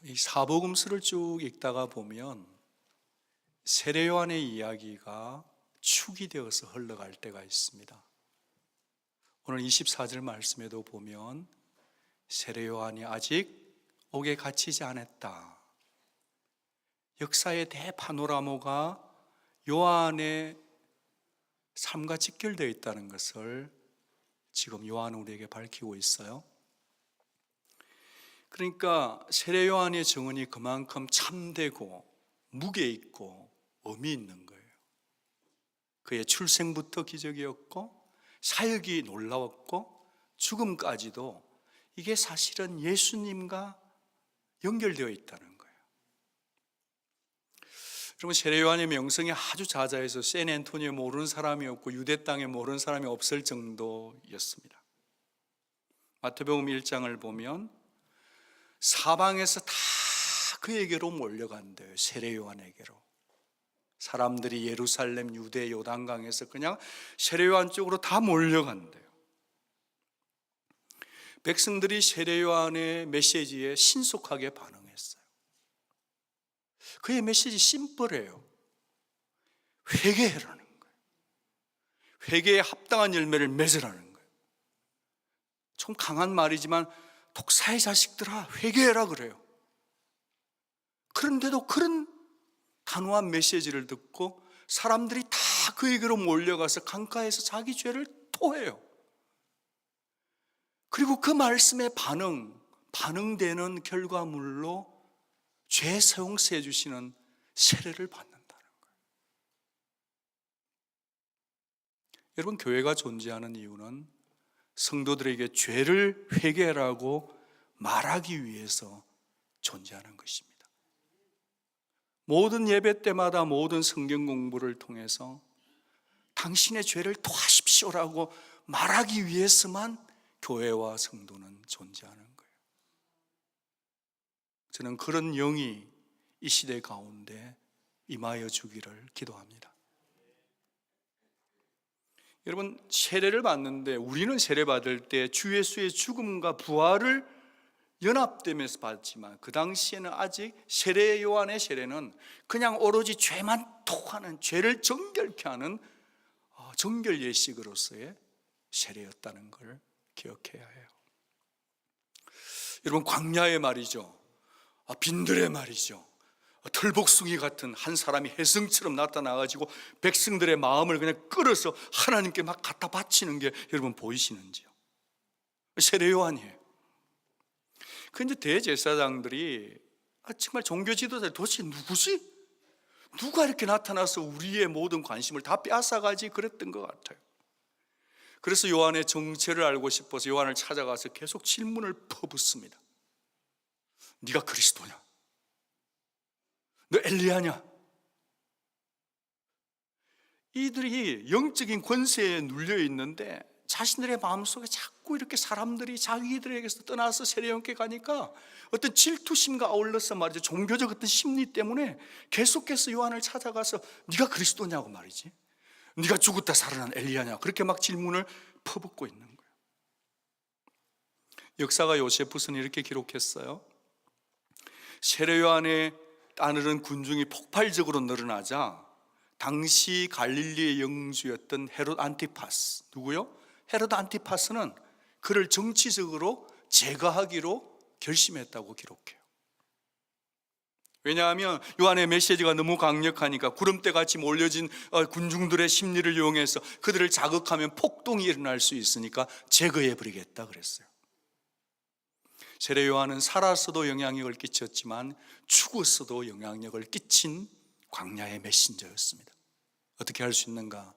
이 사복음서를 쭉 읽다가 보면 세례 요한의 이야기가 축이 되어서 흘러갈 때가 있습니다. 오늘 24절 말씀에도 보면 세례 요한이 아직 옥에 갇히지 않았다. 역사의 대파노라마가 요한의 삶과 직결되어 있다는 것을 지금 요한은 우리에게 밝히고 있어요. 그러니까 세례 요한의 증언이 그만큼 참되고 무게 있고 의미 있는 거예요. 그의 출생부터 기적이었고 사역이 놀라웠고 죽음까지도 이게 사실은 예수님과 연결되어 있다는 거예요. 여러분, 세례 요한의 명성이 아주 자자해서 샌앤토니오에 모르는 사람이 없고 유대 땅에 모르는 사람이 없을 정도였습니다. 마태복음 1장을 보면 사방에서 다 그에게로 몰려간대요. 세례 요한에게로. 사람들이 예루살렘, 유대, 요단강에서 그냥 세례 요한 쪽으로 다 몰려간대요. 백성들이 세례 요한의 메시지에 신속하게 반응했어요. 그의 메시지 심플해요. 회개해라는 거예요. 회개에 합당한 열매를 맺으라는 거예요. 좀 강한 말이지만 독사의 자식들아 회개해라 그래요. 그런데도 그런 단호한 메시지를 듣고 사람들이 다 그에게로 몰려가서 강가에서 자기 죄를 토해요. 그리고 그 말씀에 반응되는 결과물로 죄 사용해 주시는 세례를 받는다는 거예요. 여러분, 교회가 존재하는 이유는 성도들에게 죄를 회개하라고 말하기 위해서 존재하는 것입니다. 모든 예배 때마다 모든 성경 공부를 통해서 당신의 죄를 토하십시오라고 말하기 위해서만 교회와 성도는 존재하는 거예요. 저는 그런 영이 이 시대 가운데 임하여 주기를 기도합니다. 여러분, 세례를 받는데 우리는 세례 받을 때 주 예수의 죽음과 부활을 연합되면서 받지만 그 당시에는 아직 세례 요한의 세례는 그냥 오로지 죄만 토하는, 죄를 정결케 하는 정결 예식으로서의 세례였다는 걸 기억해야 해요. 여러분, 광야의 말이죠, 빈들의 말이죠, 털복숭이 같은 한 사람이 혜성처럼 나타나가지고 백성들의 마음을 그냥 끌어서 하나님께 막 갖다 바치는 게 여러분 보이시는지요? 세례 요한이에요. 그런데 대제사장들이 정말 종교 지도자들 도대체 누구지? 누가 이렇게 나타나서 우리의 모든 관심을 다 빼앗아가지 그랬던 것 같아요. 그래서 요한의 정체를 알고 싶어서 요한을 찾아가서 계속 질문을 퍼붓습니다. 네가 그리스도냐? 너 엘리야냐? 이들이 영적인 권세에 눌려 있는데 자신들의 마음속에 자꾸 이렇게 사람들이 자기들에게서 떠나서 세례요한께 가니까 어떤 질투심과 아울러서 말이죠, 종교적 어떤 심리 때문에 계속해서 요한을 찾아가서 네가 그리스도냐고 말이지, 네가 죽었다 살아난 엘리야냐, 그렇게 막 질문을 퍼붓고 있는 거예요. 역사가 요세푸스는 이렇게 기록했어요. 세례 요한의 따르는 군중이 폭발적으로 늘어나자 당시 갈릴리의 영주였던 헤롯 안티파스, 누구요? 헤롯 안티파스는 그를 정치적으로 제거하기로 결심했다고 기록해요. 왜냐하면 요한의 메시지가 너무 강력하니까 구름대같이 몰려진 군중들의 심리를 이용해서 그들을 자극하면 폭동이 일어날 수 있으니까 제거해버리겠다 그랬어요. 세례 요한은 살아서도 영향력을 끼쳤지만 죽었어도 영향력을 끼친 광야의 메신저였습니다. 어떻게 할 수 있는가?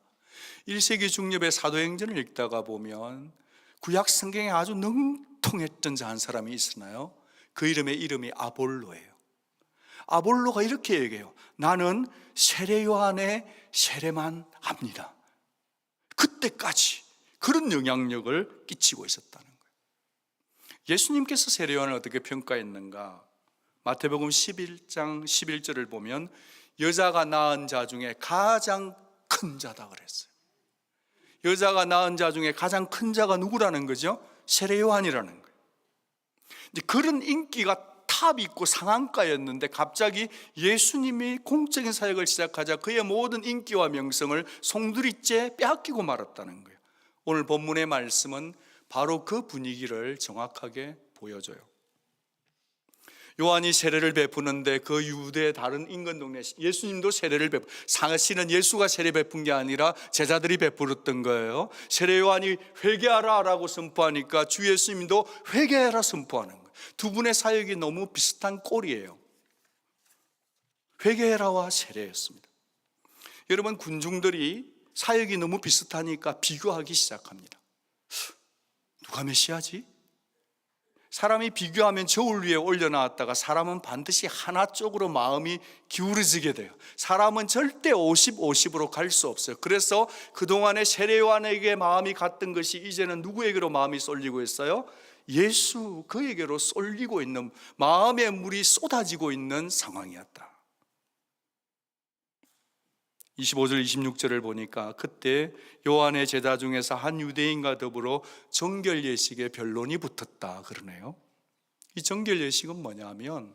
1세기 중엽의 사도행전을 읽다가 보면 구약 성경에 아주 능통했던 자 한 사람이 있으나요? 그 이름이 아볼로예요. 아볼로가 이렇게 얘기해요. 나는 세례 요한의 세례만 합니다. 그때까지 그런 영향력을 끼치고 있었다는 거예요. 예수님께서 세례 요한을 어떻게 평가했는가? 마태복음 11장 11절을 보면 여자가 낳은 자 중에 가장 큰 자다 그랬어요. 여자가 낳은 자 중에 가장 큰 자가 누구라는 거죠? 세례 요한이라는 거예요. 이제 그런 인기가 다 탑 있고 상한가였는데 갑자기 예수님이 공적인 사역을 시작하자 그의 모든 인기와 명성을 송두리째 빼앗기고 말았다는 거예요. 오늘 본문의 말씀은 바로 그 분위기를 정확하게 보여줘요. 요한이 세례를 베푸는데 그 유대 다른 인근 동네 예수님도 세례를 사실은 예수가 세례 베푼 게 아니라 제자들이 베풀었던 거예요. 세례 요한이 회개하라 라고 선포하니까 주 예수님도 회개하라 선포하는 거예요. 두 분의 사역이 너무 비슷한 꼴이에요. 회개하라와 세례였습니다. 여러분, 군중들이 사역이 너무 비슷하니까 비교하기 시작합니다. 누가 메시아지? 사람이 비교하면 저울 위에 올려놨다가 사람은 반드시 하나 쪽으로 마음이 기울어지게 돼요. 사람은 절대 50-50으로 갈 수 없어요. 그래서 그동안에 세례 요한에게 마음이 갔던 것이 이제는 누구에게로 마음이 쏠리고 있어요? 예수, 그에게로 쏠리고 있는, 마음의 물이 쏟아지고 있는 상황이었다. 25절 26절을 보니까 그때 요한의 제자 중에서 한 유대인과 더불어 정결 예식에 변론이 붙었다 그러네요. 이 정결 예식은 뭐냐면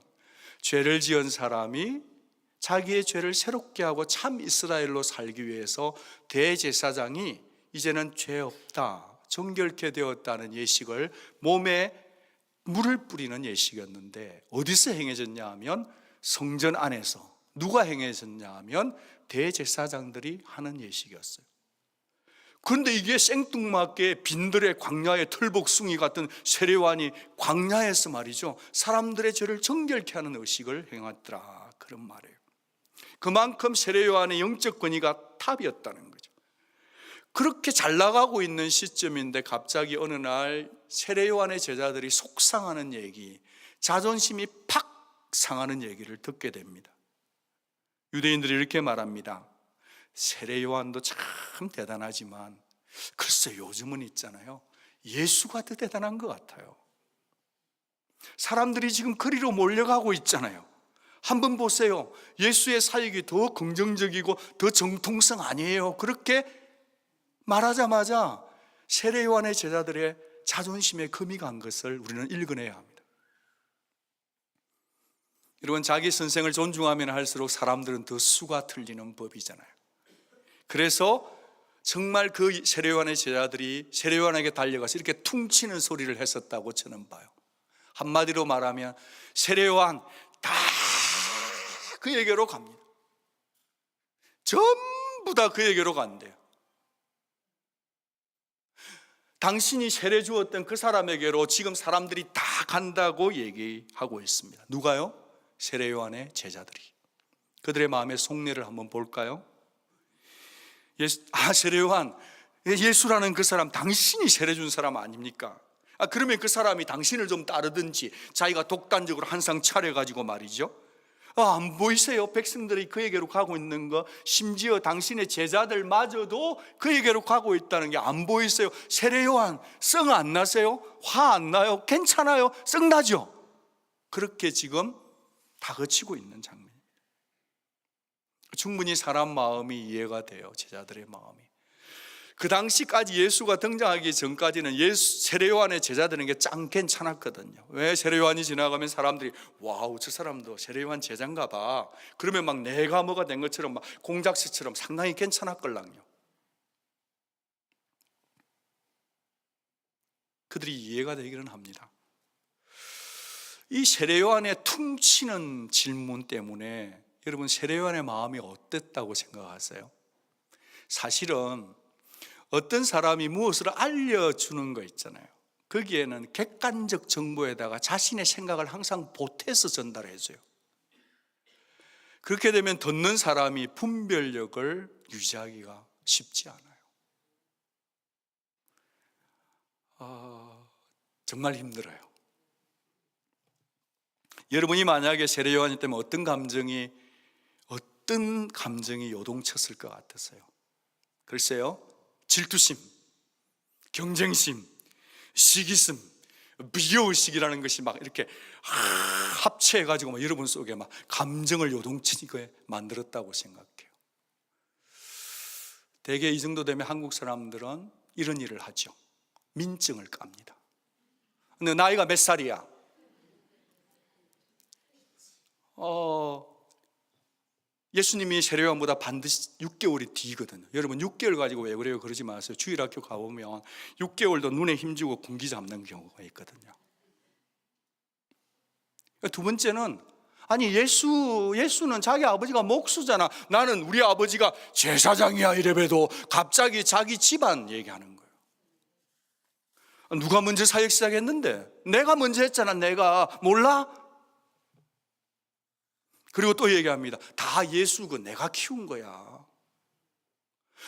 죄를 지은 사람이 자기의 죄를 새롭게 하고 참 이스라엘로 살기 위해서 대제사장이 이제는 죄 없다, 정결케 되었다는 예식을, 몸에 물을 뿌리는 예식이었는데 어디서 행해졌냐 하면 성전 안에서. 누가 행해졌냐 하면 대제사장들이 하는 예식이었어요. 그런데 이게 생뚱맞게 빈들의 광야의 털복숭이 같은 세례요한이 광야에서 말이죠, 사람들의 죄를 정결케 하는 의식을 행했더라, 그런 말이에요. 그만큼 세례요한의 영적 권위가 탑이었다는 거죠. 그렇게 잘 나가고 있는 시점인데 갑자기 어느 날 세례요한의 제자들이 속상하는 얘기, 자존심이 팍 상하는 얘기를 듣게 됩니다. 유대인들이 이렇게 말합니다. 세례 요한도 참 대단하지만 글쎄 요즘은 있잖아요, 예수가 더 대단한 것 같아요. 사람들이 지금 그리로 몰려가고 있잖아요. 한번 보세요. 예수의 사역이 더 긍정적이고 더 정통성 아니에요. 그렇게 말하자마자 세례 요한의 제자들의 자존심에 금이 간 것을 우리는 읽어내야 합니다. 여러분, 자기 선생을 존중하면 할수록 사람들은 더 수가 틀리는 법이잖아요. 그래서 정말 그 세례 요한의 제자들이 세례 요한에게 달려가서 이렇게 퉁치는 소리를 했었다고 저는 봐요. 한마디로 말하면 세례 요한 다 그에게로 갑니다. 전부 다 그에게로 간대요. 당신이 세례 주었던 그 사람에게로 지금 사람들이 다 간다고 얘기하고 있습니다. 누가요? 세례 요한의 제자들이. 그들의 마음의 속내를 한번 볼까요? 세례 요한, 예수라는 그 사람 당신이 세례 준 사람 아닙니까? 그러면 그 사람이 당신을 좀 따르든지 자기가 독단적으로 한 상 차려가지고 말이죠, 안 보이세요? 백성들이 그에게로 가고 있는 거, 심지어 당신의 제자들마저도 그에게로 가고 있다는 게 안 보이세요? 세례 요한 썽 안 나세요? 화 안 나요? 괜찮아요? 썽 나죠? 그렇게 지금 다그치고 있는 장면입니다. 충분히 사람 마음이 이해가 돼요. 제자들의 마음이. 그 당시까지 예수가 등장하기 전까지는 세례 요한의 제자들에게 짱 괜찮았거든요. 왜? 세례 요한이 지나가면 사람들이 와우, 저 사람도 세례 요한 제자인가 봐. 그러면 막 내가 뭐가 된 것처럼 막 공작새처럼 상당히 괜찮았걸랑요. 그들이 이해가 되기는 합니다. 이 세례 요한의 퉁치는 질문 때문에 여러분, 세례 요한의 마음이 어땠다고 생각하세요? 사실은 어떤 사람이 무엇을 알려주는 거 있잖아요. 거기에는 객관적 정보에다가 자신의 생각을 항상 보태서 전달해줘요. 그렇게 되면 듣는 사람이 분별력을 유지하기가 쉽지 않아요. 정말 힘들어요. 여러분이 만약에 세례 요한이 때문에 어떤 감정이 요동쳤을 것 같으세요? 글쎄요, 질투심, 경쟁심, 시기심, 비교의식이라는 것이 막 이렇게 합체해가지고 막 여러분 속에 막 감정을 요동치게 만들었다고 생각해요. 대개 이 정도 되면 한국 사람들은 이런 일을 하죠. 민증을 깝니다. 근데 나이가 몇 살이야? 예수님이 세례요한보다 반드시 6개월이 뒤거든요. 여러분 6개월 가지고 왜 그래요? 그러지 마세요. 주일학교 가보면 6개월도 눈에 힘주고 군기 잡는 경우가 있거든요. 두 번째는 아니 예수는 자기 아버지가 목수잖아. 나는 우리 아버지가 제사장이야 이래봬도 갑자기 자기 집안 얘기하는 거예요. 누가 먼저 사역 시작했는데? 내가 먼저 했잖아. 내가 몰라? 그리고 또 얘기합니다. 다 예수고 내가 키운 거야.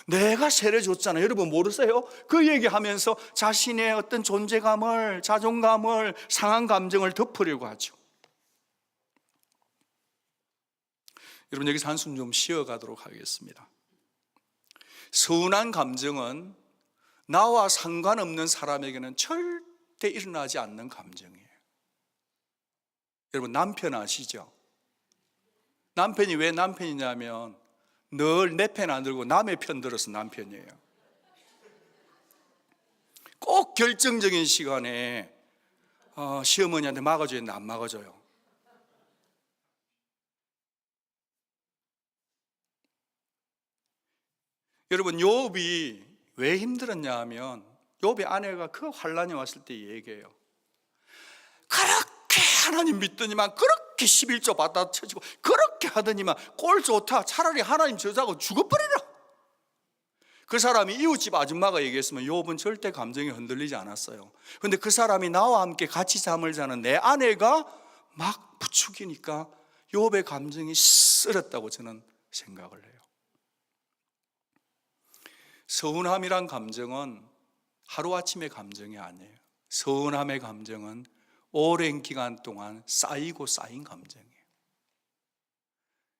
내가 세례 줬잖아. 여러분 모르세요? 그 얘기하면서 자신의 어떤 존재감을, 자존감을, 상한 감정을 덮으려고 하죠. 여러분 여기서 한숨 좀 쉬어가도록 하겠습니다. 서운한 감정은 나와 상관없는 사람에게는 절대 일어나지 않는 감정이에요. 여러분 남편 아시죠? 남편이 왜 남편이냐면 늘 내 편 안 들고 남의 편 들어서 남편이에요. 꼭 결정적인 시간에 시어머니한테 막아줘야 되는데 안 막아줘요. 여러분 욥이 왜 힘들었냐 하면 욥의 아내가 그 환란이 왔을 때 얘기해요. 그렇게 하나님 믿더니만 그렇게 11조 받아 쳐지고 그렇게 하더니만 꼴 좋다. 차라리 하나님 저자고 죽어버리라. 그 사람이 이웃집 아줌마가 얘기했으면 욥은 절대 감정이 흔들리지 않았어요. 그런데 그 사람이 나와 함께 같이 잠을 자는 내 아내가 막 부추기니까 욥의 감정이 쓰렸다고 저는 생각을 해요. 서운함이란 감정은 하루아침의 감정이 아니에요. 서운함의 감정은 오랜 기간 동안 쌓이고 쌓인 감정이에요.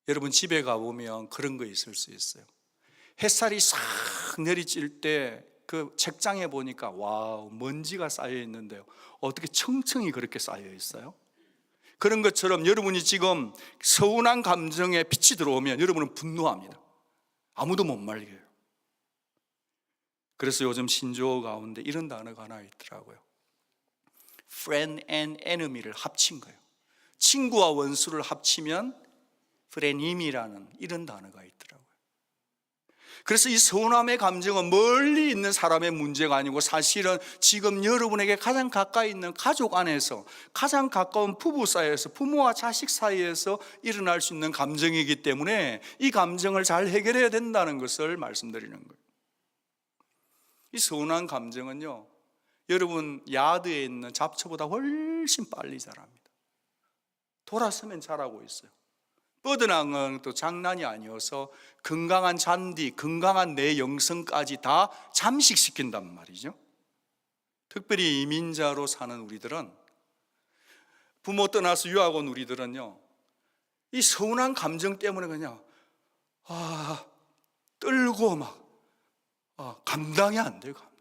여러분 집에 가보면 그런 거 있을 수 있어요. 햇살이 싹 내리칠 때 그 책장에 보니까 와우 먼지가 쌓여 있는데요. 어떻게 청청이 그렇게 쌓여 있어요? 그런 것처럼 여러분이 지금 서운한 감정에 빛이 들어오면 여러분은 분노합니다. 아무도 못 말려요. 그래서 요즘 신조어 가운데 이런 단어가 하나 있더라고요. Friend and enemy를 합친 거예요. 친구와 원수를 합치면 프레님이라는 이런 단어가 있더라고요. 그래서 이 서운함의 감정은 멀리 있는 사람의 문제가 아니고 사실은 지금 여러분에게 가장 가까이 있는 가족 안에서, 가장 가까운 부부 사이에서, 부모와 자식 사이에서 일어날 수 있는 감정이기 때문에 이 감정을 잘 해결해야 된다는 것을 말씀드리는 거예요. 이 서운한 감정은요, 여러분 야드에 있는 잡초보다 훨씬 빨리 자랍니다. 돌아서면 자라고 있어요. 뻗어나간 또 장난이 아니어서 건강한 잔디, 건강한 내 영성까지 다 잠식시킨단 말이죠. 특별히 이민자로 사는 우리들은, 부모 떠나서 유학 온 우리들은요, 이 서운한 감정 때문에 그냥 떨고 막 감당이 안 돼요. 감당이.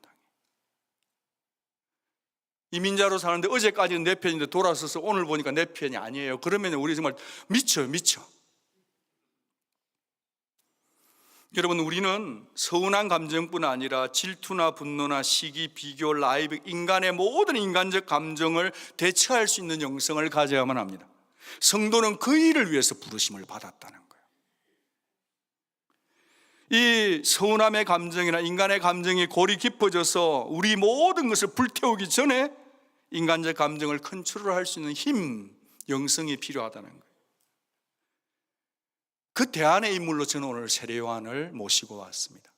이민자로 사는데 어제까지는 내 편인데 돌아서서 오늘 보니까 내 편이 아니에요. 그러면 우리 정말 미쳐요. 여러분 우리는 서운한 감정뿐 아니라 질투나 분노나 시기, 비교, 라이브, 인간의 모든 인간적 감정을 대처할 수 있는 영성을 가져야만 합니다. 성도는 그 일을 위해서 부르심을 받았다는 거예요. 이 서운함의 감정이나 인간의 감정이 골이 깊어져서 우리 모든 것을 불태우기 전에 인간적 감정을 컨트롤할 수 있는 힘, 영성이 필요하다는 거예요. 그 대안의 인물로 저는 오늘 세례요한을 모시고 왔습니다.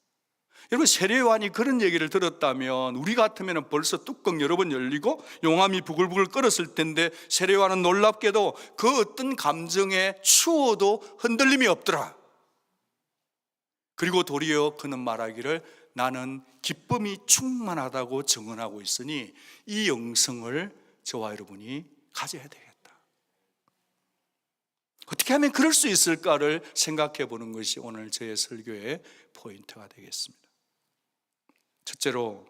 여러분 세례요한이 그런 얘기를 들었다면 우리 같으면 벌써 뚜껑 여러 번 열리고 용암이 부글부글 끓었을 텐데, 세례요한은 놀랍게도 그 어떤 감정에 추워도 흔들림이 없더라. 그리고 도리어 그는 말하기를 나는 기쁨이 충만하다고 증언하고 있으니 이 영성을 저와 여러분이 가져야 되겠다. 어떻게 하면 그럴 수 있을까를 생각해 보는 것이 오늘 저의 설교의 포인트가 되겠습니다. 첫째로,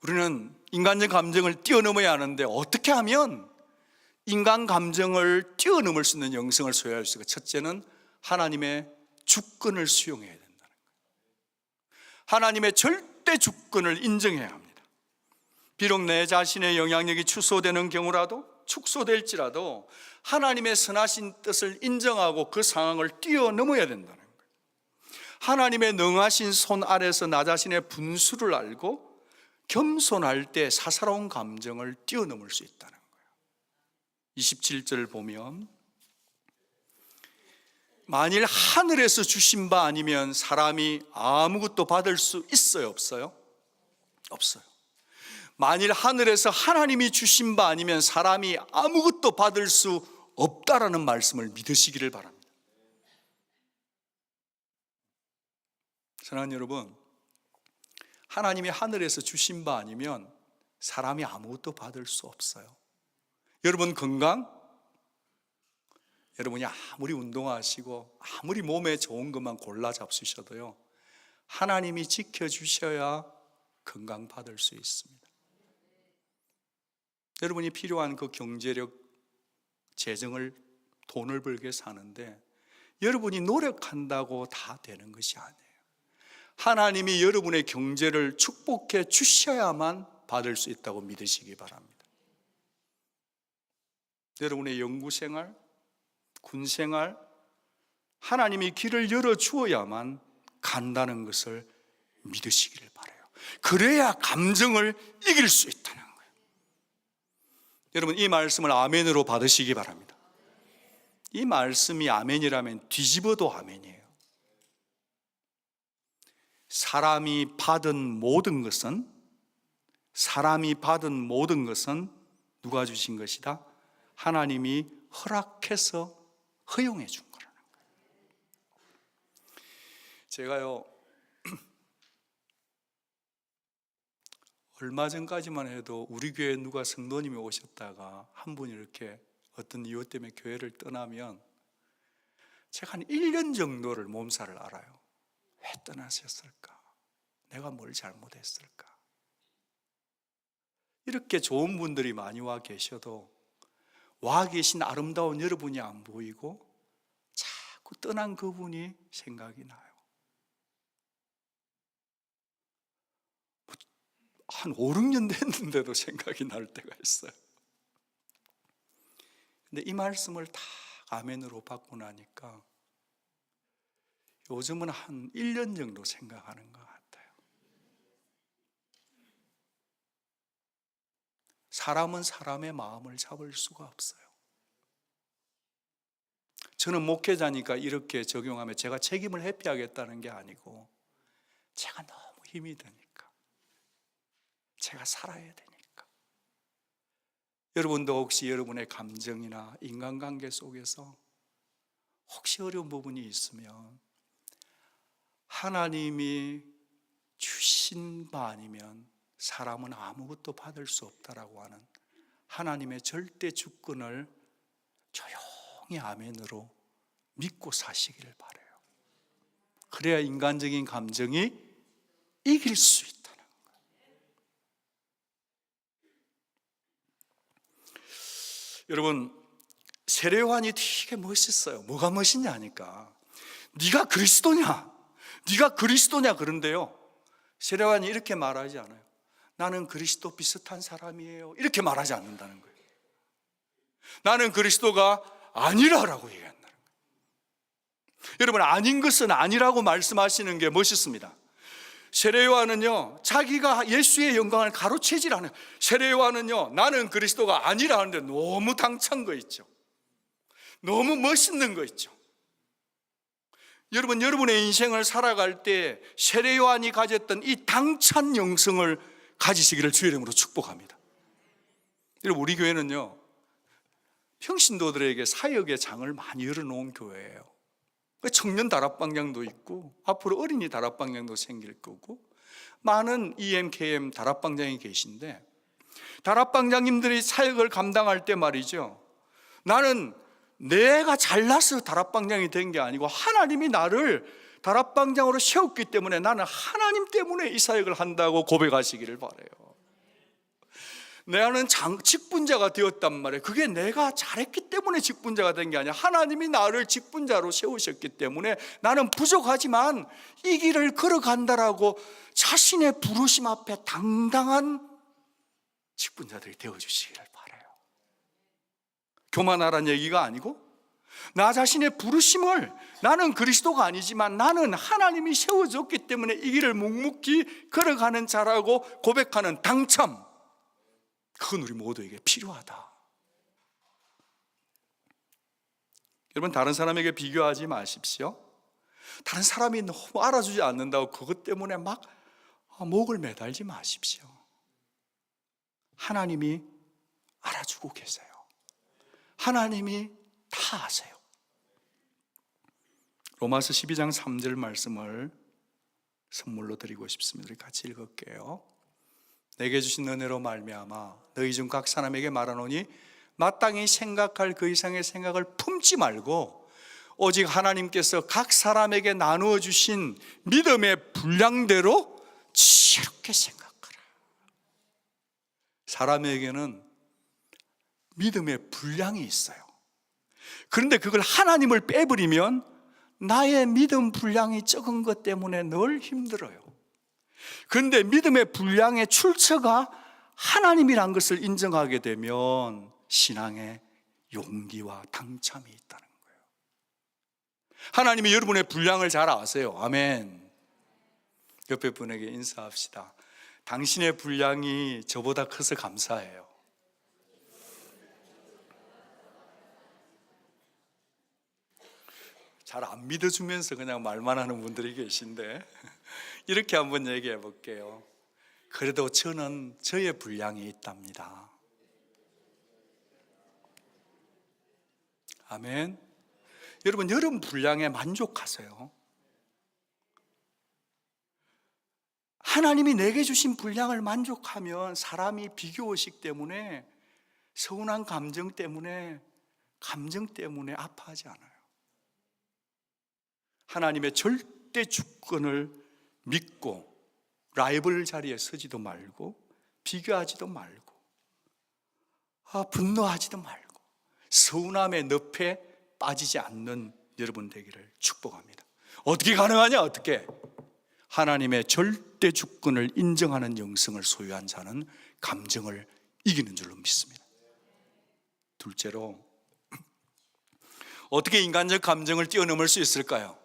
우리는 인간적 감정을 뛰어넘어야 하는데 어떻게 하면 인간 감정을 뛰어넘을 수 있는 영성을 소유할 수 있을까? 첫째는 하나님의 주권을 수용해야 된다는 거예요. 하나님의 절대 주권을 인정해야 합니다. 비록 내 자신의 영향력이 축소되는 경우라도, 축소될지라도 하나님의 선하신 뜻을 인정하고 그 상황을 뛰어넘어야 된다는 거예요. 하나님의 능하신 손 아래서 나 자신의 분수를 알고 겸손할 때 사사로운 감정을 뛰어넘을 수 있다는 거예요. 27절 보면 만일 하늘에서 주신 바 아니면 사람이 아무것도 받을 수 있어요, 없어요? 없어요. 만일 하늘에서 하나님이 주신 바 아니면 사람이 아무것도 받을 수 없다라는 말씀을 믿으시기를 바랍니다. 사랑하는 여러분, 하나님이 하늘에서 주신 바 아니면 사람이 아무것도 받을 수 없어요. 여러분 건강? 여러분이 아무리 운동하시고 아무리 몸에 좋은 것만 골라 잡수셔도요, 하나님이 지켜주셔야 건강 받을 수 있습니다. 여러분이 필요한 그 경제력, 재정을, 돈을 벌게 사는데 여러분이 노력한다고 다 되는 것이 아니에요. 하나님이 여러분의 경제를 축복해 주셔야만 받을 수 있다고 믿으시기 바랍니다. 여러분의 연구생활, 군생활, 하나님이 길을 열어주어야만 간다는 것을 믿으시기를 바라요. 그래야 감정을 이길 수 있다는 거예요. 여러분, 이 말씀을 아멘으로 받으시기 바랍니다. 이 말씀이 아멘이라면 뒤집어도 아멘이에요. 사람이 받은 모든 것은 누가 주신 것이다? 하나님이 허락해서 허용해 준 거라는 거예요. 제가요, 얼마 전까지만 해도 우리 교회에 누가 성도님이 오셨다가 한 분이 이렇게 어떤 이유 때문에 교회를 떠나면 제가 한 1년 정도를 몸살을 앓아요. 왜 떠나셨을까? 내가 뭘 잘못했을까? 이렇게 좋은 분들이 많이 와 계셔도 와 계신 아름다운 여러분이 안 보이고 자꾸 떠난 그분이 생각이 나요. 한 5, 6년 됐는데도 생각이 날 때가 있어요. 근데 이 말씀을 다 아멘으로 받고 나니까 요즘은 한 1년 정도 생각하는 것 같아요. 사람은 사람의 마음을 잡을 수가 없어요. 저는 목회자니까 이렇게 적용하면 제가 책임을 회피하겠다는 게 아니고 제가 너무 힘이 드니까, 제가 살아야 되니까. 여러분도 혹시 여러분의 감정이나 인간관계 속에서 혹시 어려운 부분이 있으면 하나님이 주신 바 아니면 사람은 아무것도 받을 수 없다라고 하는 하나님의 절대 주권을 조용히 아멘으로 믿고 사시기를 바라요. 그래야 인간적인 감정이 이길 수 있다는 거예요. 여러분, 세례요한이 되게 멋있어요. 뭐가 멋있냐 하니까 네가 그리스도냐? 네가 그리스도냐 그런데요, 세례요한이 이렇게 말하지 않아요. 나는 그리스도 비슷한 사람이에요, 이렇게 말하지 않는다는 거예요. 나는 그리스도가 아니라라고 얘기한다는 거예요. 여러분, 아닌 것은 아니라고 말씀하시는 게 멋있습니다. 세례요한은요, 자기가 예수의 영광을 가로채질 않아요. 세례요한은요, 나는 그리스도가 아니라 하는데 너무 당찬 거 있죠. 너무 멋있는 거 있죠. 여러분, 여러분의 인생을 살아갈 때 세례요한이 가졌던 이 당찬 영성을 가지시기를 주의 이름으로 축복합니다. 여러분, 우리 교회는요, 평신도들에게 사역의 장을 많이 열어놓은 교회예요. 청년 다락방향도 있고 앞으로 어린이 다락방향도 생길 거고 많은 EM, KM 다락방장이 계신데, 다락방장님들이 사역을 감당할 때 말이죠, 나는 내가 잘나서 다락방장이 된 게 아니고 하나님이 나를 다락방장으로 세웠기 때문에 나는 하나님 때문에 이 사역을 한다고 고백하시기를 바라요. 나는 직분자가 되었단 말이에요. 그게 내가 잘했기 때문에 직분자가 된 게 아니라 하나님이 나를 직분자로 세우셨기 때문에 나는 부족하지만 이 길을 걸어간다라고 자신의 부르심 앞에 당당한 직분자들이 되어주시기를 바라요. 교만하라는 얘기가 아니고 나 자신의 부르심을, 나는 그리스도가 아니지만 나는 하나님이 세워줬기 때문에 이 길을 묵묵히 걸어가는 자라고 고백하는 당참, 그건 우리 모두에게 필요하다. 여러분, 다른 사람에게 비교하지 마십시오. 다른 사람이 너무 알아주지 않는다고 그것 때문에 막 목을 매달지 마십시오. 하나님이 알아주고 계세요. 하나님이 다 아세요. 로마서 12장 3절 말씀을 선물로 드리고 싶습니다. 우리 같이 읽을게요. 내게 주신 은혜로 말미암아 너희 중 각 사람에게 말하노니 마땅히 생각할 그 이상의 생각을 품지 말고 오직 하나님께서 각 사람에게 나누어 주신 믿음의 분량대로 지혜롭게 생각하라. 사람에게는 믿음의 분량이 있어요. 그런데 그걸 하나님을 빼버리면 나의 믿음 분량이 적은 것 때문에 늘 힘들어요. 그런데 믿음의 분량의 출처가 하나님이란 것을 인정하게 되면 신앙에 용기와 당참이 있다는 거예요. 하나님이 여러분의 분량을 잘 아세요. 아멘. 옆에 분에게 인사합시다. 당신의 분량이 저보다 커서 감사해요. 잘 안 믿어주면서 그냥 말만 하는 분들이 계신데 이렇게 한번 얘기해 볼게요. 그래도 저는 저의 분량이 있답니다. 아멘. 여러분 분량에 만족하세요. 하나님이 내게 주신 분량을 만족하면 사람이 비교의식 때문에, 서운한 감정 때문에 아파하지 않아요. 하나님의 절대 주권을 믿고 라이벌 자리에 서지도 말고 비교하지도 말고 분노하지도 말고 서운함의 늪에 빠지지 않는 여러분 되기를 축복합니다. 어떻게 가능하냐? 어떻게? 하나님의 절대 주권을 인정하는 영성을 소유한 자는 감정을 이기는 줄로 믿습니다. 둘째로, 어떻게 인간적 감정을 뛰어넘을 수 있을까요?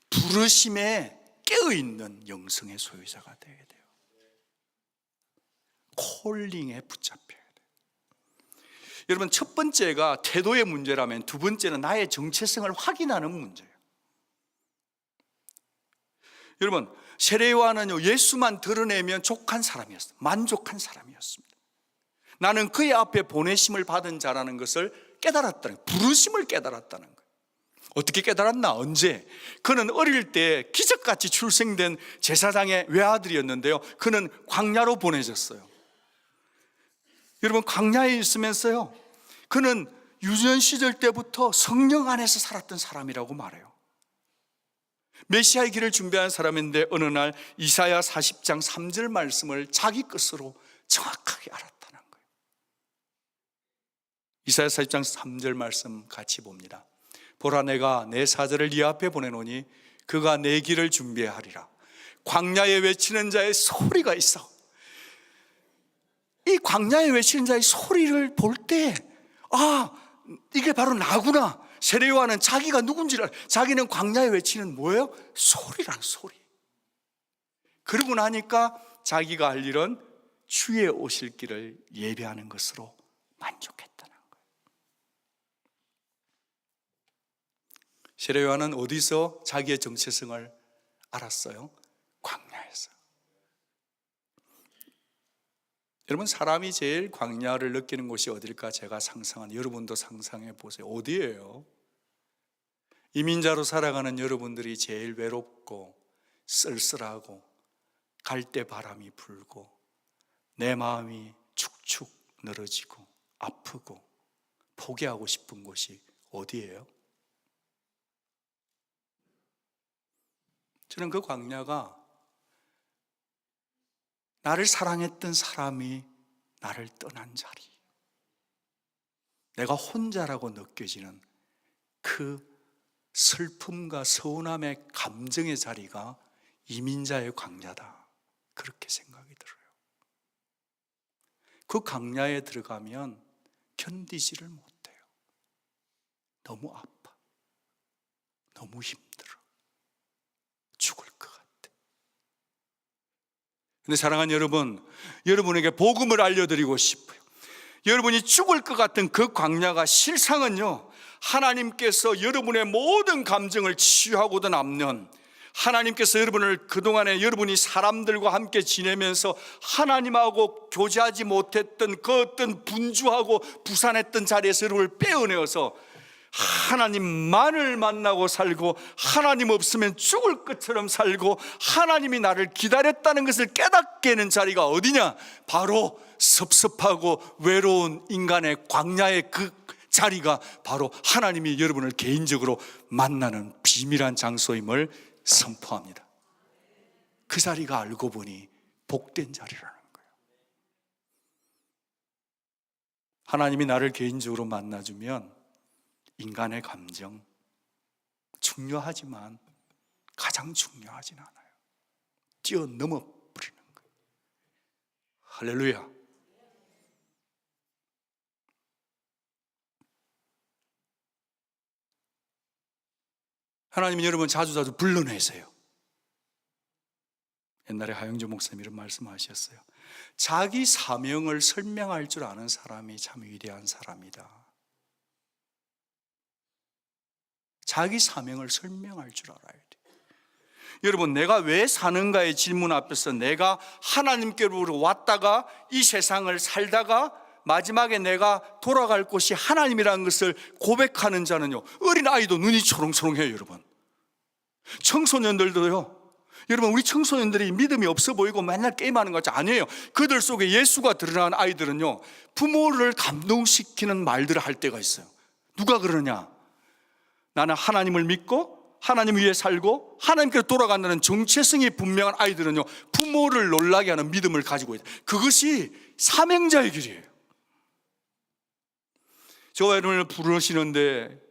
부르심에 깨어있는 영성의 소유자가 되어야 돼요. 콜링에 붙잡혀야 돼요. 여러분, 첫 번째가 태도의 문제라면 두 번째는 나의 정체성을 확인하는 문제예요. 여러분, 세례요한은요, 예수만 드러내면 족한 사람이었어요. 만족한 사람이었습니다. 나는 그의 앞에 보내심을 받은 자라는 것을 깨달았다는 거예요. 부르심을 깨달았다는 거예요. 어떻게 깨달았나? 언제? 그는 어릴 때 기적같이 출생된 제사장의 외아들이었는데요, 그는 광야로 보내졌어요. 여러분, 광야에 있으면서요, 그는 유년 시절 때부터 성령 안에서 살았던 사람이라고 말해요. 메시아의 길을 준비한 사람인데 어느 날 이사야 40장 3절 말씀을 자기 것으로 정확하게 알았다는 거예요. 이사야 40장 3절 말씀 같이 봅니다. 보라, 내가 내 사자를 네 앞에 보내노니 그가 내 길을 준비하리라. 광야에 외치는 자의 소리가 있어. 이 광야에 외치는 자의 소리를 볼 때, 이게 바로 나구나. 세례요한은 자기가 누군지를, 자기는 광야에 외치는 뭐예요? 소리란 소리. 그러고 나니까 자기가 할 일은 주의 오실 길을 예배하는 것으로 만족했다는 거예요. 세례요한은 어디서 자기의 정체성을 알았어요? 광야에서. 여러분, 사람이 제일 광야를 느끼는 곳이 어딜까? 제가 상상한, 여러분도 상상해 보세요. 어디예요? 이민자로 살아가는 여러분들이 제일 외롭고 쓸쓸하고 갈대 바람이 불고 내 마음이 축축 늘어지고 아프고 포기하고 싶은 곳이 어디예요? 저는 그 광야가 나를 사랑했던 사람이 나를 떠난 자리, 내가 혼자라고 느껴지는 그 슬픔과 서운함의 감정의 자리가 이민자의 광야다, 그렇게 생각이 들어요. 그 광야에 들어가면 견디지를 못해요. 너무 아파, 너무 힘들어, 죽을 것 같아. 근데 사랑하는 여러분, 여러분에게 복음을 알려드리고 싶어요. 여러분이 죽을 것 같은 그 광야가 실상은요, 하나님께서 여러분의 모든 감정을 치유하고도 남는, 하나님께서 여러분을 그동안에 여러분이 사람들과 함께 지내면서 하나님하고 교제하지 못했던 그 어떤 분주하고 부산했던 자리에서 여러분을 빼어내어서 하나님만을 만나고 살고, 하나님 없으면 죽을 것처럼 살고, 하나님이 나를 기다렸다는 것을 깨닫게 하는 자리가 어디냐? 바로 섭섭하고 외로운 인간의 광야의 그 자리가 바로 하나님이 여러분을 개인적으로 만나는 비밀한 장소임을 선포합니다. 그 자리가 알고 보니 복된 자리라는 거예요. 하나님이 나를 개인적으로 만나주면 인간의 감정 중요하지만 가장 중요하진 않아요. 뛰어넘어 버리는 거예요. 할렐루야. 하나님은 여러분 자주 불러내세요. 옛날에 하영조 목사님 이런 말씀하셨어요. 자기 사명을 설명할 줄 아는 사람이 참 위대한 사람이다. 자기 사명을 설명할 줄 알아야 돼. 여러분, 내가 왜 사는가의 질문 앞에서 내가 하나님께로 왔다가 이 세상을 살다가 마지막에 내가 돌아갈 곳이 하나님이라는 것을 고백하는 자는요, 어린아이도 눈이 초롱초롱해요. 여러분, 청소년들도요. 여러분, 우리 청소년들이 믿음이 없어 보이고 맨날 게임하는 것 같지? 아니에요. 그들 속에 예수가 드러난 아이들은요, 부모를 감동시키는 말들을 할 때가 있어요. 누가 그러느냐? 나는 하나님을 믿고 하나님 위에 살고 하나님께로 돌아간다는 정체성이 분명한 아이들은요, 부모를 놀라게 하는 믿음을 가지고 있다. 그것이 사명자의 길이에요. 저와 여러분을 부르시는데,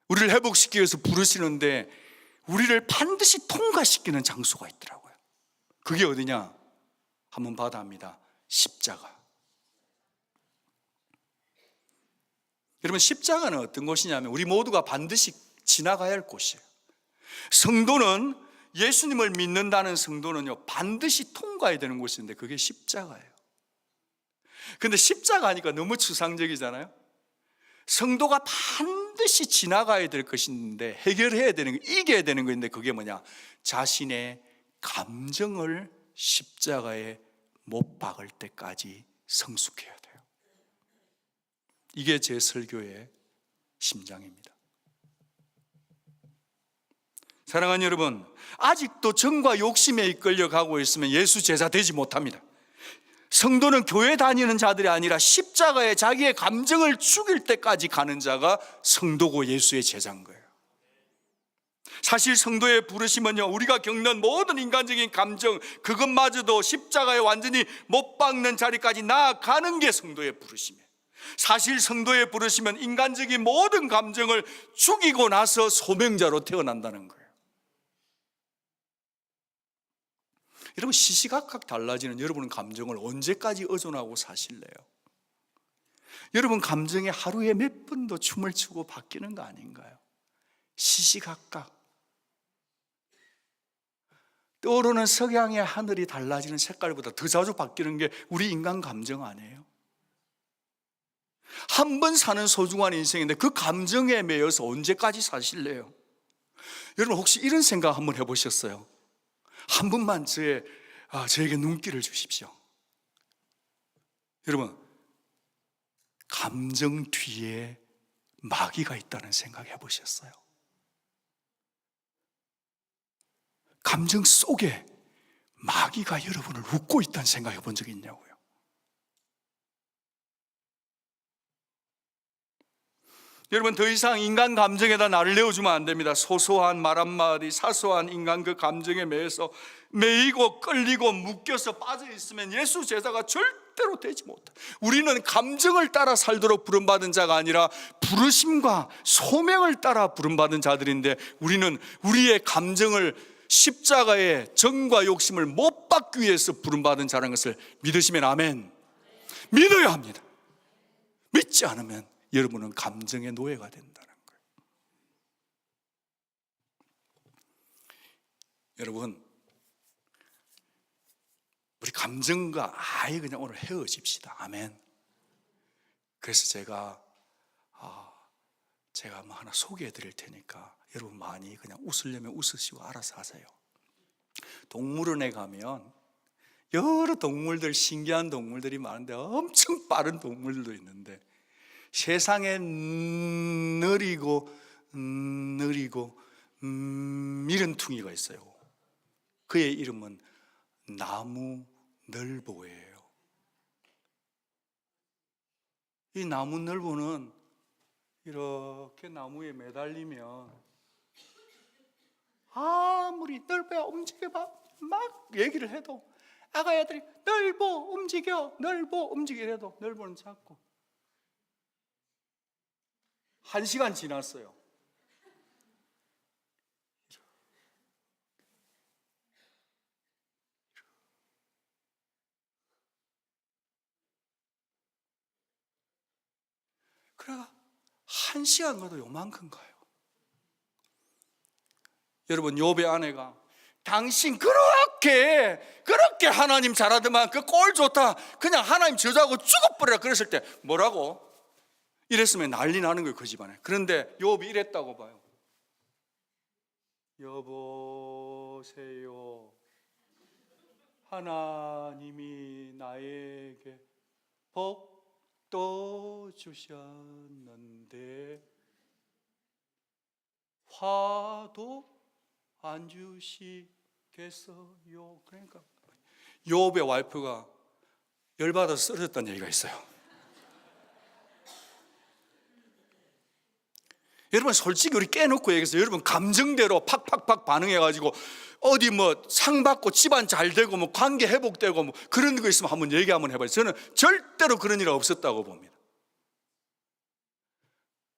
우리를 회복시키기 위해서 부르시는데 우리를 반드시 통과시키는 장소가 있더라고요. 그게 어디냐? 한번 봐야 합니다. 십자가. 여러분, 십자가는 어떤 곳이냐면 우리 모두가 반드시 지나가야 할 곳이에요. 성도는, 예수님을 믿는다는 성도는요, 반드시 통과해야 되는 곳인데 그게 십자가예요. 근데 십자가 하니까 너무 추상적이잖아요. 성도가 반드시 지나가야 될 것인데, 해결해야 되는 거, 이겨야 되는 것인데 그게 뭐냐? 자신의 감정을 십자가에 못 박을 때까지 성숙해야 돼요. 이게 제 설교의 심장입니다. 사랑하는 여러분, 아직도 정과 욕심에 이끌려 가고 있으면 예수 제자 되지 못합니다. 성도는 교회 다니는 자들이 아니라 십자가에 자기의 감정을 죽일 때까지 가는 자가 성도고 예수의 제자인 거예요. 사실 성도의 부르심은요, 우리가 겪는 모든 인간적인 감정, 그것마저도 십자가에 완전히 못 박는 자리까지 나아가는 게 성도의 부르심이에요. 사실 성도의 부르심은 인간적인 모든 감정을 죽이고 나서 소명자로 태어난다는 거예요. 여러분, 시시각각 달라지는 여러분 감정을 언제까지 의존하고 사실래요? 여러분 감정에 하루에 몇 번도 춤을 추고 바뀌는 거 아닌가요? 시시각각 떠오르는 석양의 하늘이 달라지는 색깔보다 더 자주 바뀌는 게 우리 인간 감정 아니에요? 한 번 사는 소중한 인생인데 그 감정에 매여서 언제까지 사실래요? 여러분, 혹시 이런 생각 한번 해보셨어요? 한 번만 저에게 눈길을 주십시오. 여러분, 감정 뒤에 마귀가 있다는 생각 해보셨어요? 감정 속에 마귀가 여러분을 웃고 있다는 생각 해본 적이 있냐고요? 여러분, 더 이상 인간 감정에다 나를 내어주면 안 됩니다. 소소한 말 한마디, 사소한 인간 그 감정에 매여서 매이고 끌리고 묶여서 빠져있으면 예수 제자가 절대로 되지 못해. 우리는 감정을 따라 살도록 부름받은 자가 아니라 부르심과 소명을 따라 부름받은 자들인데, 우리는 우리의 감정을 십자가의 정과 욕심을 못 받기 위해서 부름받은 자라는 것을 믿으시면 아멘. 믿어야 합니다. 믿지 않으면 여러분은 감정의 노예가 된다는 거예요. 여러분, 우리 감정과 아예 그냥 오늘 헤어집시다. 아멘. 그래서 제가 뭐 하나 소개해 드릴 테니까 여러분 많이 그냥 웃으려면 웃으시고 알아서 하세요. 동물원에 가면 여러 동물들, 신기한 동물들이 많은데 엄청 빠른 동물들도 있는데 세상에 느리고 미련퉁이가 있어요. 그의 이름은 나무늘보예요. 이 나무늘보는 이렇게 나무에 매달리면 아무리 늘보야 움직여봐 막 얘기를 해도 아가야들이 늘보 움직여 이래도 늘보는 자꾸 1시간 지났어요. 그래가 1시간 가도 요만큼 가요. 여러분, 욥의 아내가 당신 그렇게 하나님 잘하더만 그 꼴 좋다 그냥 하나님 저주하고 죽어버려라 그랬을 때 뭐라고? 이랬으면 난리 나는 거예요, 그 집안에. 그런데 욥이 이랬다고 봐요. 여보세요, 하나님이 나에게 복도 주셨는데 화도 안 주시겠어요? 그러니까 욥의 와이프가 열받아서 쓰러졌다는 얘기가 있어요. 여러분, 솔직히 우리 깨놓고 얘기해서 여러분 감정대로 팍팍팍 반응해가지고 어디 뭐 상 받고 집안 잘 되고 뭐 관계 회복되고 뭐 그런 거 있으면 한번 얘기 한번 해봐요. 저는 절대로 그런 일 없었다고 봅니다.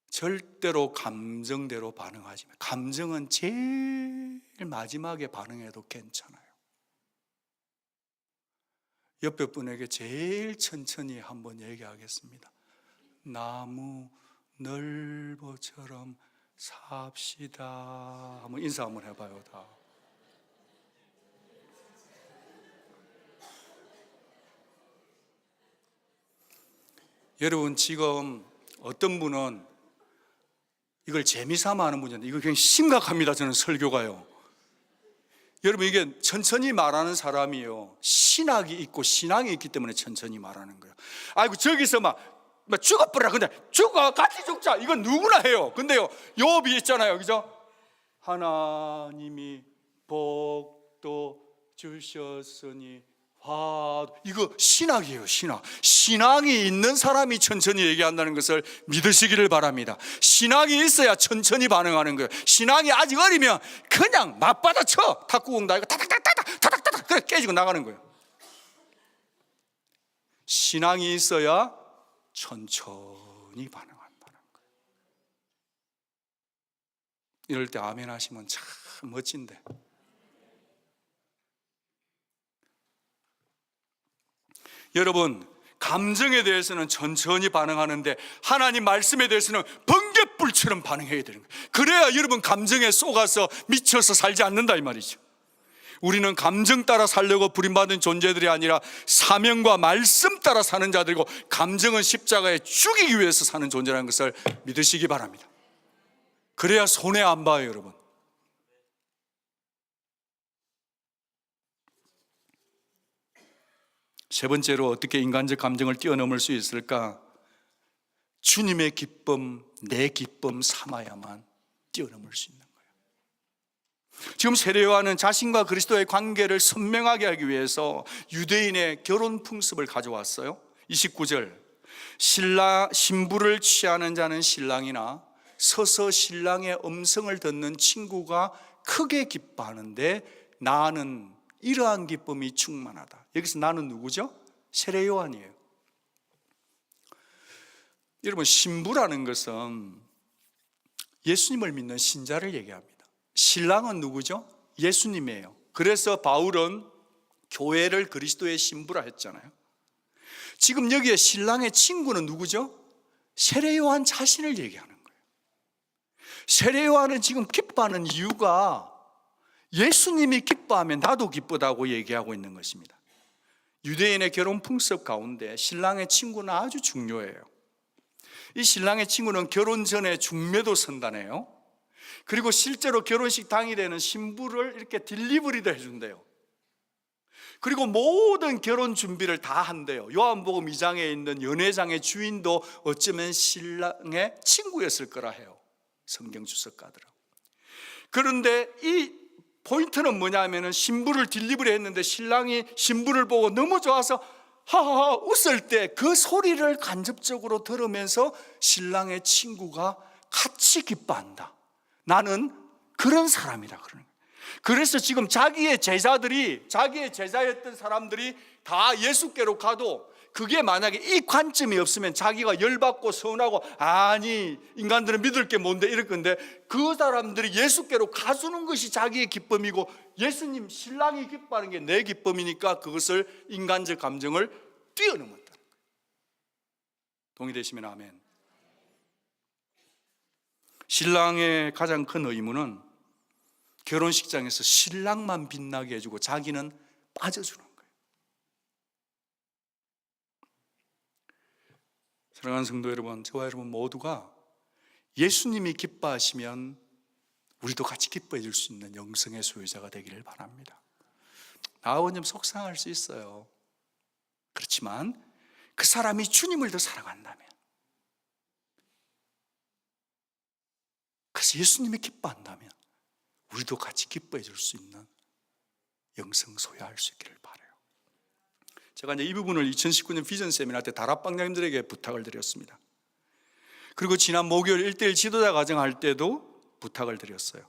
절대로 감정대로 반응하지 마세요. 감정은 제일 마지막에 반응해도 괜찮아요. 옆에 분에게 제일 천천히 한번 얘기하겠습니다. 나무 늘보처럼 삽시다. 한번 인사 한번 해봐요. 다. 여러분, 지금 어떤 분은 이걸 재미삼아 하는 분인데 이거 그냥 심각합니다. 저는 설교가요. 여러분, 이게 천천히 말하는 사람이요, 신학이 있고 신앙이 있기 때문에 천천히 말하는 거예요. 아이고 저기서 막 죽어버려. 근데 죽어 같이 죽자 이건 누구나 해요. 근데요, 욥이 있잖아요, 그죠? 하나님이 복도 주셨으니 화도, 이거 신학이에요. 신앙이 있는 사람이 천천히 얘기한다는 것을 믿으시기를 바랍니다. 신앙이 있어야 천천히 반응하는 거예요. 신앙이 아직 어리면 그냥 맞받아쳐 탁구공 달고 타닥타닥 그래 깨지고 나가는 거예요. 신앙이 있어야 천천히 반응한다는 거예요. 이럴 때 아멘 하시면 참 멋진데, 여러분, 감정에 대해서는 천천히 반응하는데 하나님 말씀에 대해서는 번갯불처럼 반응해야 되는 거예요. 그래야 여러분 감정에 속아서 미쳐서 살지 않는다 이 말이죠. 우리는 감정 따라 살려고 부림받은 존재들이 아니라 사명과 말씀 따라 사는 자들이고, 감정은 십자가에 죽이기 위해서 사는 존재라는 것을 믿으시기 바랍니다. 그래야 손해 안 봐요, 여러분. 세 번째로 어떻게 인간적 감정을 뛰어넘을 수 있을까? 주님의 기쁨, 내 기쁨 삼아야만 뛰어넘을 수 있는 거예요. 지금 세례요한은 자신과 그리스도의 관계를 선명하게 하기 위해서 유대인의 결혼 풍습을 가져왔어요. 29절, 신부를 취하는 자는 신랑이나 서서 신랑의 음성을 듣는 친구가 크게 기뻐하는데 나는 이러한 기쁨이 충만하다. 여기서 나는 누구죠? 세례요한이에요. 여러분, 신부라는 것은 예수님을 믿는 신자를 얘기합니다. 신랑은 누구죠? 예수님이에요. 그래서 바울은 교회를 그리스도의 신부라 했잖아요. 지금 여기에 신랑의 친구는 누구죠? 세례요한 자신을 얘기하는 거예요. 세례요한은 지금 기뻐하는 이유가 예수님이 기뻐하면 나도 기쁘다고 얘기하고 있는 것입니다. 유대인의 결혼 풍습 가운데 신랑의 친구는 아주 중요해요. 이 신랑의 친구는 결혼 전에 중매도 선다네요. 그리고 실제로 결혼식 당일에는 신부를 이렇게 딜리버리도 해준대요. 그리고 모든 결혼 준비를 다 한대요. 요한복음 2장에 있는 연회장의 주인도 어쩌면 신랑의 친구였을 거라 해요, 성경 주석가들은. 그런데 이 포인트는 뭐냐면은 신부를 딜리버리 했는데 신랑이 신부를 보고 너무 좋아서 하하하 웃을 때 그 소리를 간접적으로 들으면서 신랑의 친구가 같이 기뻐한다. 나는 그런 사람이다 그러는 거예요. 그래서 지금 자기의 제자였던 사람들이 다 예수께로 가도 그게 만약에 이 관점이 없으면 자기가 열받고 서운하고 아니 인간들은 믿을 게 뭔데 이럴 건데, 그 사람들이 예수께로 가주는 것이 자기의 기쁨이고 예수님 신랑이 기뻐하는 게 내 기쁨이니까 그것을 인간적 감정을 뛰어넘었다는 거예요. 동의되시면 아멘. 신랑의 가장 큰 의무는 결혼식장에서 신랑만 빛나게 해주고 자기는 빠져주는 거예요. 사랑하는 성도 여러분, 저와 여러분 모두가 예수님이 기뻐하시면 우리도 같이 기뻐해 줄 수 있는 영성의 소유자가 되기를 바랍니다. 나하고는 좀 속상할 수 있어요. 그렇지만 그 사람이 주님을 더 사랑한다면, 그래서 예수님이 기뻐한다면 우리도 같이 기뻐해 줄 수 있는 영성 소유할 수 있기를 바라요. 제가 이제 이 부분을 2019년 비전 세미나 때 다락방장님들에게 부탁을 드렸습니다. 그리고 지난 목요일 1:1 지도자 과정 할 때도 부탁을 드렸어요.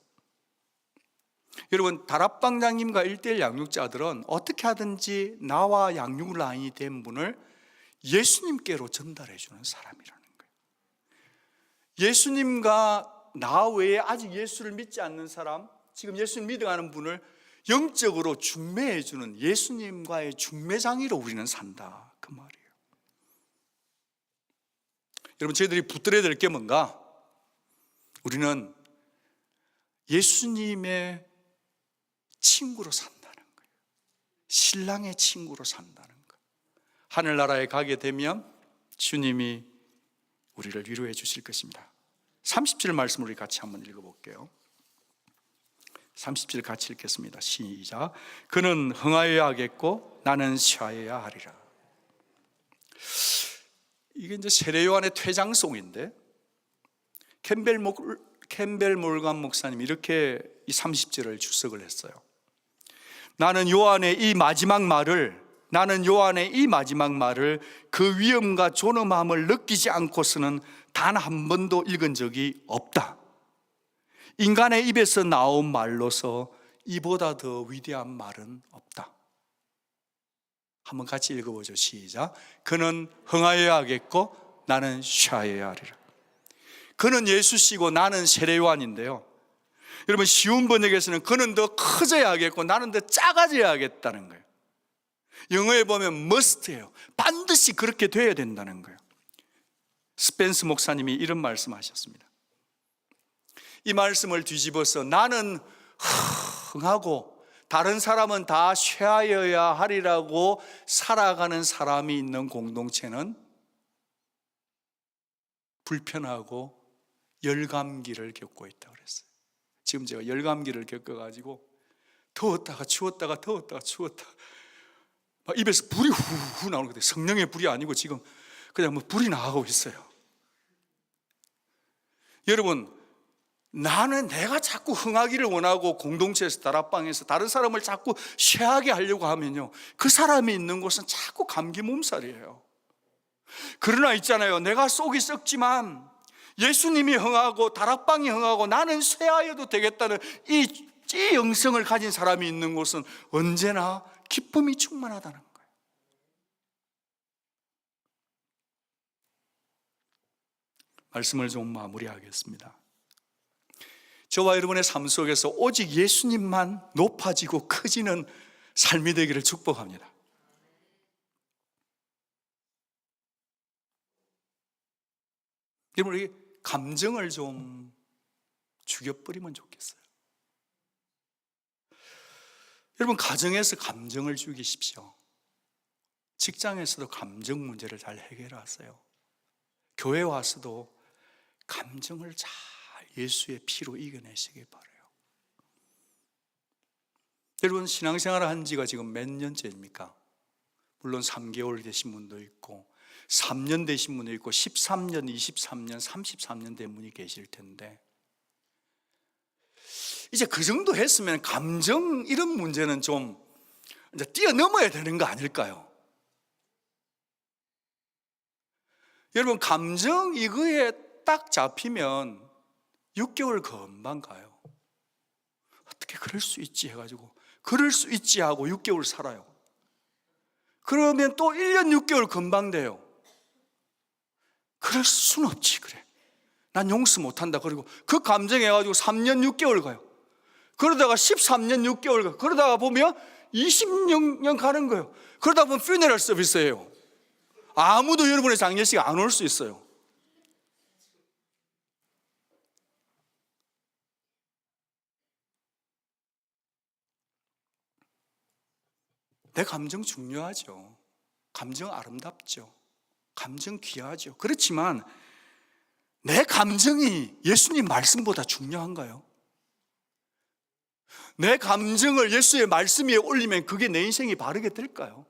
여러분, 다락방장님과 1:1 양육자들은 어떻게 하든지 나와 양육 라인이 된 분을 예수님께로 전달해 주는 사람이라는 거예요. 예수님과 나 외에 아직 예수를 믿지 않는 사람, 지금 예수님 믿어가는 분을 영적으로 중매해 주는 예수님과의 중매장이로 우리는 산다, 그 말이에요. 여러분, 저희들이 붙들어야 될 게 뭔가? 우리는 예수님의 친구로 산다는 거예요. 신랑의 친구로 산다는 거예요. 하늘나라에 가게 되면 주님이 우리를 위로해 주실 것입니다. 30절 말씀을 우리 같이 한번 읽어볼게요. 30절 같이 읽겠습니다. 시작. 그는 흥하여야 하겠고 나는 쉬어야 하리라. 이게 이제 세례 요한의 퇴장송인데, 캠벨 몰간 목사님이 이렇게 이 30절을 주석을 했어요. 나는 요한의 이 마지막 말을 그 위엄과 존엄함을 느끼지 않고서는 단 한 번도 읽은 적이 없다. 인간의 입에서 나온 말로서 이보다 더 위대한 말은 없다. 한번 같이 읽어보죠. 시작. 그는 흥하여야 하겠고 나는 쉬어야 하리라. 그는 예수시고 나는 세례 요한인데요, 여러분 쉬운 번역에서는 그는 더 커져야 하겠고 나는 더 작아져야 하겠다는 거예요. 영어에 보면 must예요. 반드시 그렇게 돼야 된다는 거예요. 스펜스 목사님이 이런 말씀하셨습니다. 이 말씀을 뒤집어서 나는 흥하고 다른 사람은 다 쉬어야 하리라고 살아가는 사람이 있는 공동체는 불편하고 열감기를 겪고 있다고 그랬어요. 지금 제가 열감기를 겪어가지고 더웠다가 추웠다가 더웠다가 추웠다가 막 입에서 불이 후후 나오는 거예요. 성령의 불이 아니고 지금 그냥 뭐 불이 나가고 있어요. 여러분, 나는 내가 자꾸 흥하기를 원하고 공동체에서 다락방에서 다른 사람을 자꾸 쉬하게 하려고 하면요, 그 사람이 있는 곳은 자꾸 감기 몸살이에요. 그러나 있잖아요, 내가 속이 썩지만 예수님이 흥하고 다락방이 흥하고 나는 쇠하여도 되겠다는 이 영성을 가진 사람이 있는 곳은 언제나 기쁨이 충만하다는 거예요. 말씀을 좀 마무리하겠습니다. 저와 여러분의 삶 속에서 오직 예수님만 높아지고 커지는 삶이 되기를 축복합니다. 여러분, 우리 감정을 좀 죽여버리면 좋겠어요. 여러분, 가정에서 감정을 죽이십시오. 직장에서도 감정 문제를 잘 해결하세요. 교회 와서도 감정을 잘 예수의 피로 이겨내시길 바라요. 여러분, 신앙생활을 한 지가 지금 몇 년째입니까? 물론 3개월 되신 분도 있고 3년 되신 분도 있고 13년, 23년, 33년 된 분이 계실 텐데, 이제 그 정도 했으면 감정 이런 문제는 좀 이제 뛰어넘어야 되는 거 아닐까요? 여러분, 감정 이거에 딱 잡히면 6개월 금방 가요. 어떻게 그럴 수 있지 해가지고 그럴 수 있지 하고 6개월 살아요. 그러면 또 1년 6개월 금방 돼요. 그럴 수는 없지. 그래, 난 용서 못한다. 그리고 그 감정 해가지고 3년 6개월 가요. 그러다가 13년 6개월 가요. 그러다가 보면 20년 가는 거예요. 그러다 보면 퓨네럴 서비스예요. 아무도 여러분의 장례식에 안 올 수 있어요. 내 감정 중요하죠. 감정 아름답죠. 감정 귀하죠. 그렇지만 내 감정이 예수님 말씀보다 중요한가요? 내 감정을 예수의 말씀 위에 올리면 그게 내 인생이 바르게 될까요?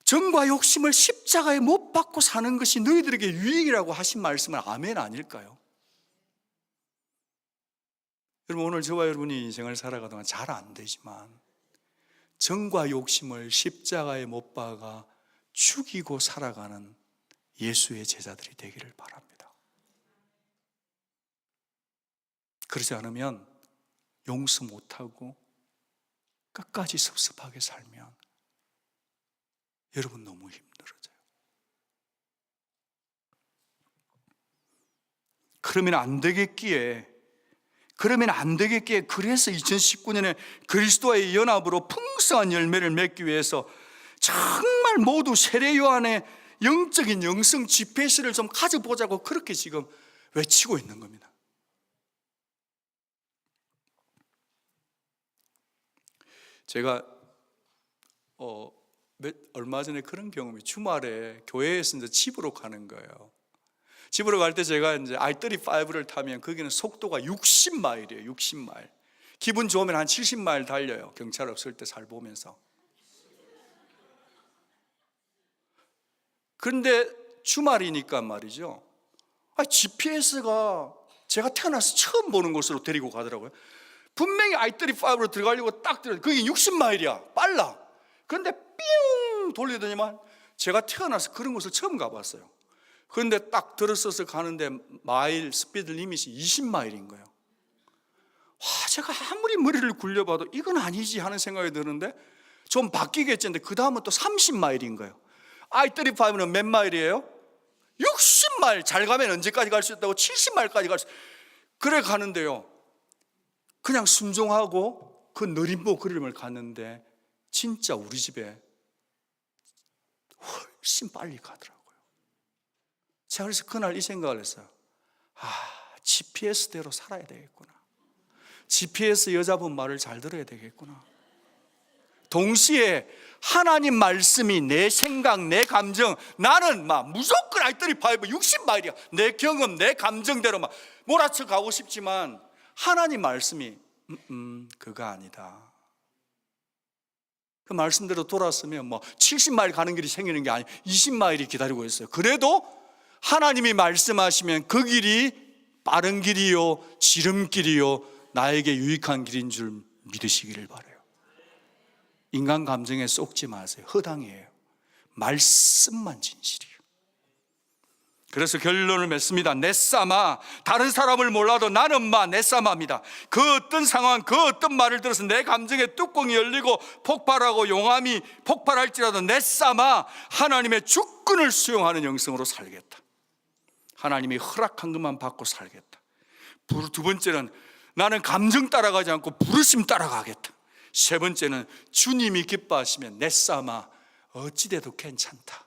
정과 욕심을 십자가에 못 박고 사는 것이 너희들에게 유익이라고 하신 말씀은 아멘 아닐까요? 여러분, 오늘 저와 여러분이 인생을 살아가는 동안 잘 안 되지만 정과 욕심을 십자가에 못 박아 죽이고 살아가는 예수의 제자들이 되기를 바랍니다. 그러지 않으면 용서 못하고 끝까지 섭섭하게 살면 여러분 너무 힘들어져요. 그러면 안 되겠기에 그래서 2019년에 그리스도와의 연합으로 풍성한 열매를 맺기 위해서 정말 모두 세례 요한의 영적인 영성 GPS를 좀 가져보자고 그렇게 지금 외치고 있는 겁니다. 제가 얼마 전에 그런 경험이, 주말에 교회에서 이제 집으로 가는 거예요. 집으로 갈 때 제가 이제 I-35를 타면 거기는 속도가 60마일이에요. 60마일. 기분 좋으면 한 70마일 달려요. 경찰 없을 때 잘 보면서. 그런데 주말이니까 말이죠. GPS가 제가 태어나서 처음 보는 곳으로 데리고 가더라고요. 분명히 I-35로 들어가려고 딱 들어요. 그게 60마일이야. 빨라. 그런데 삥 돌리더니만 제가 태어나서 그런 곳을 처음 가봤어요. 그런데 딱 들어서서 가는데 마일 스피드 리밋이 20마일인 거예요. 제가 아무리 머리를 굴려봐도 이건 아니지 하는 생각이 드는데 좀 바뀌겠지 했는데 그 다음은 또 30마일인 거예요. I-35는 몇 마일이에요? 60마일. 잘 가면 언제까지 갈 수 있다고? 70마일까지 갈 수. 그래 가는데요, 그냥 순종하고 그 느림보 그림을 갔는데 진짜 우리 집에 훨씬 빨리 가더라고요. 제가 그래서 그날 이 생각을 했어요. GPS대로 살아야 되겠구나. GPS 여자분 말을 잘 들어야 되겠구나. 동시에 하나님 말씀이 내 생각, 내 감정, 나는 막 무조건 I-35 60마일이야. 내 경험, 내 감정대로 막 몰아쳐 가고 싶지만 하나님 말씀이 그거 아니다. 그 말씀대로 돌았으면 뭐 70마일 가는 길이 생기는 게 아니고 20마일이 기다리고 있어요. 그래도 하나님이 말씀하시면 그 길이 빠른 길이요, 지름길이요, 나에게 유익한 길인 줄 믿으시기를 바라요. 인간 감정에 쏙지 마세요. 허당이에요. 말씀만 진실이에요. 그래서 결론을 맺습니다. 넷사마, 다른 사람을 몰라도 나는 넷사마입니다. 그 어떤 상황, 그 어떤 말을 들어서 내 감정의 뚜껑이 열리고 폭발하고 용암이 폭발할지라도 넷사마, 하나님의 주권을 수용하는 영성으로 살겠다. 하나님이 허락한 것만 받고 살겠다. 두 번째는 나는 감정 따라가지 않고 부르심 따라가겠다. 세 번째는 주님이 기뻐하시면 넷사마, 어찌돼도 괜찮다.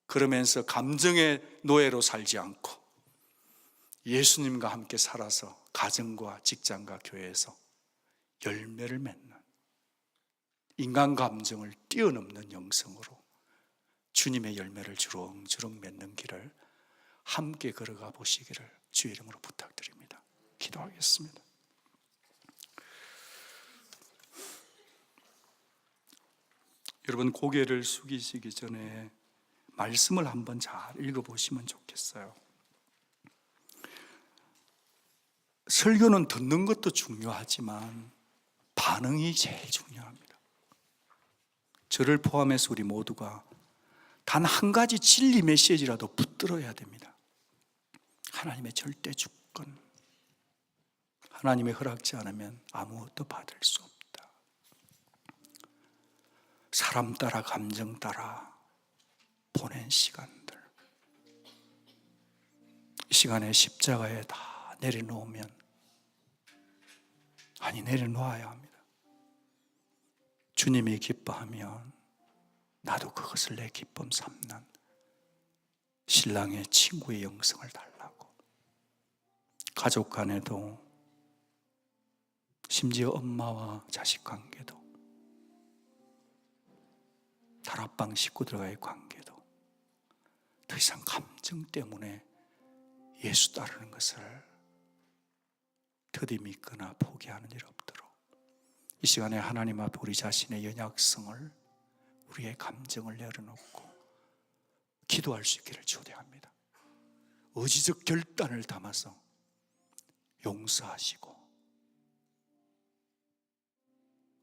그러면서 감정의 노예로 살지 않고 예수님과 함께 살아서 가정과 직장과 교회에서 열매를 맺는, 인간 감정을 뛰어넘는 영성으로 주님의 열매를 주렁주렁 맺는 길을 함께 걸어가 보시기를 주의 이름으로 부탁드립니다. 기도하겠습니다. 여러분, 고개를 숙이시기 전에 말씀을 한번 잘 읽어보시면 좋겠어요. 설교는 듣는 것도 중요하지만 반응이 제일 중요합니다. 저를 포함해서 우리 모두가 단 한 가지 진리 메시지라도 붙들어야 됩니다. 하나님의 절대 주권, 하나님의 허락지 않으면 아무것도 받을 수 없다. 사람 따라 감정 따라 보낸 시간들, 이 시간에 십자가에 다 내려놓으면, 아니 내려놓아야 합니다. 주님이 기뻐하면 나도 그것을 내 기쁨 삼는 신랑의 친구의 영성을 달라고, 가족 간에도, 심지어 엄마와 자식 관계도, 다락방 식구들과의 관계도 더 이상 감정 때문에 예수 따르는 것을 더디 믿거나 포기하는 일 없도록 이 시간에 하나님 앞에 우리 자신의 연약성을, 우리의 감정을 내려놓고 기도할 수 있기를 초대합니다. 의지적 결단을 담아서 용서하시고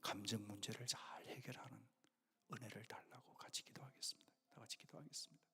감정 문제를 잘 해결하는 은혜를 달라고 같이 기도하겠습니다. 다 같이 기도하겠습니다.